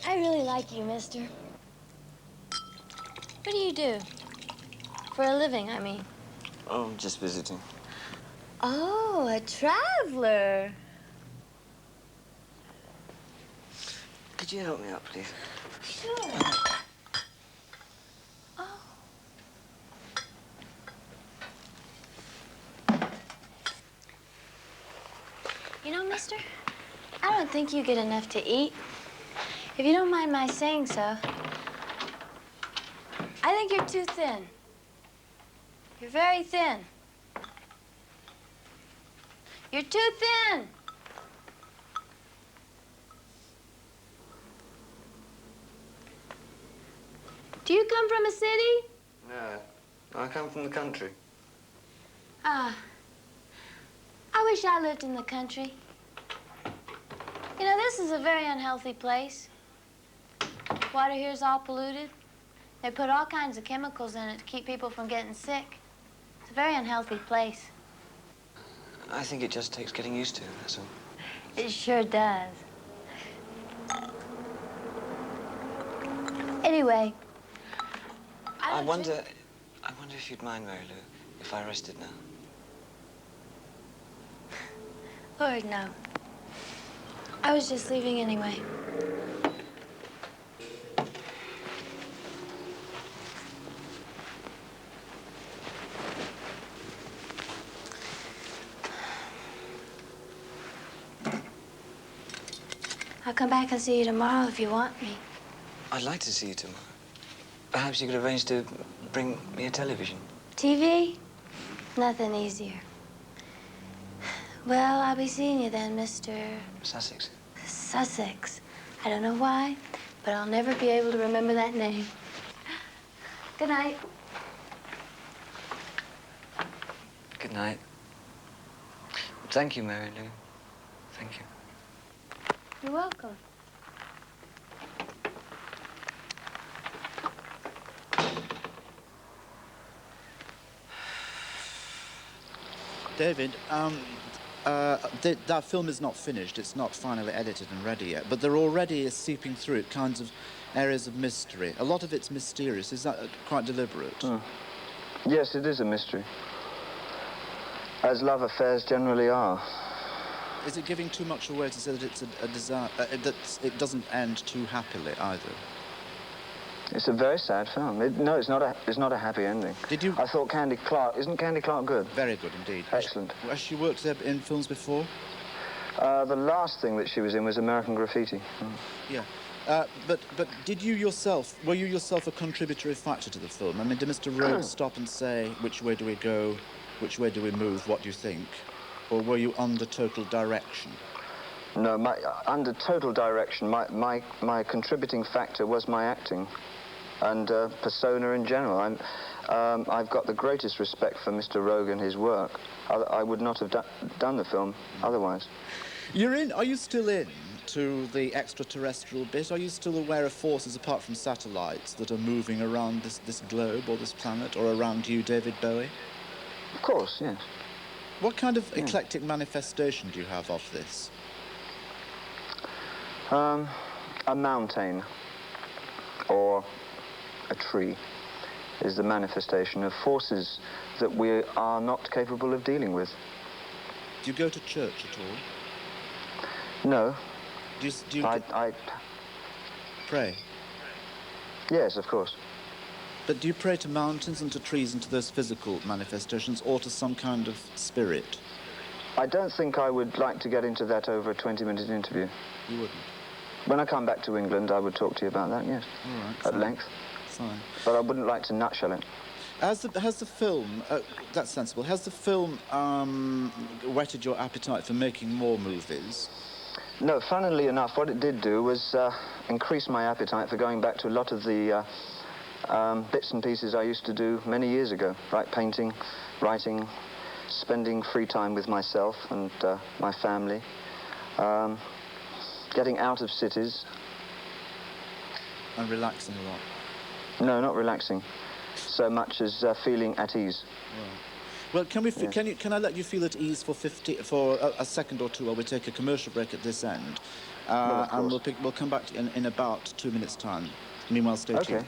I really like you, mister. What do you do? For a living, I mean. Oh, just visiting. Oh, a traveler. Could you help me out, please? Sure. Oh. You know, mister, I don't think you get enough to eat. If you don't mind my saying so, I think you're too thin. You're very thin. You're too thin. Do you come from a city? No, I come from the country. Ah, I wish I lived in the country. You know, this is a very unhealthy place. Water here's all polluted. They put all kinds of chemicals in it to keep people from getting sick. It's a very unhealthy place. I think it just takes getting used to, that's all. It sure does. Anyway, I wonder if you'd mind, Mary Lou, if I rested now. Lord, no. I was just leaving anyway. I'll come back and see you tomorrow if you want me. I'd like to see you tomorrow. Perhaps you could arrange to bring me a television. TV? Nothing easier. Well, I'll be seeing you then, Mr. Sussex. Sussex. I don't know why, but I'll never be able to remember that name. Good night. Good night. Thank you, Mary Lou. Thank you. You're welcome. David, that film is not finished. It's not finally edited and ready yet, but there already is seeping through it kinds of areas of mystery. A lot of it's mysterious. Is that quite deliberate? Yes, it is a mystery, as love affairs generally are. Is it giving too much away to say that it's a desire, that it doesn't end too happily either? It's a very sad film. No, it's not a happy ending. Did you? I thought Candy Clark. Isn't Candy Clark good? Very good indeed. Excellent. Has she worked in films before? The last thing that she was in was American Graffiti. Yeah. But did you yourself, were you yourself a contributory factor to the film? I mean, did Mr. Rhodes stop and say, which way do we go, which way do we move, what do you think? Or were you under total direction? No, under total direction, my contributing factor was my acting and persona in general. I've got the greatest respect for Mr. Rogue and his work. I would not have done the film otherwise. Are you still in to the extraterrestrial bit? Are you still aware of forces apart from satellites that are moving around this globe or this planet or around you, David Bowie? Of course, yes. What kind of eclectic manifestation do you have of this? A mountain or a tree is the manifestation of forces that we are not capable of dealing with. Do you go to church at all? No. Do you I pray? Yes, of course. But do you pray to mountains and to trees and to those physical manifestations or to some kind of spirit? I don't think I would like to get into that over a 20-minute interview. You wouldn't? When I come back to England, I would talk to you about that, yes. All right. At length. Fine. But I wouldn't like to nutshell it. Has the film, that's sensible, has the film whetted your appetite for making more movies? No, funnily enough, what it did do was increase my appetite for going back to a lot of the bits and pieces I used to do many years ago, like painting, writing, spending free time with myself and my family, getting out of cities. And relaxing a lot? No, not relaxing, so much as feeling at ease. Right. Well, can I let you feel at ease for a second or two while we take a commercial break at this end, Well, and we'll come back to you in about 2 minutes' time. Meanwhile, stay tuned. Okay.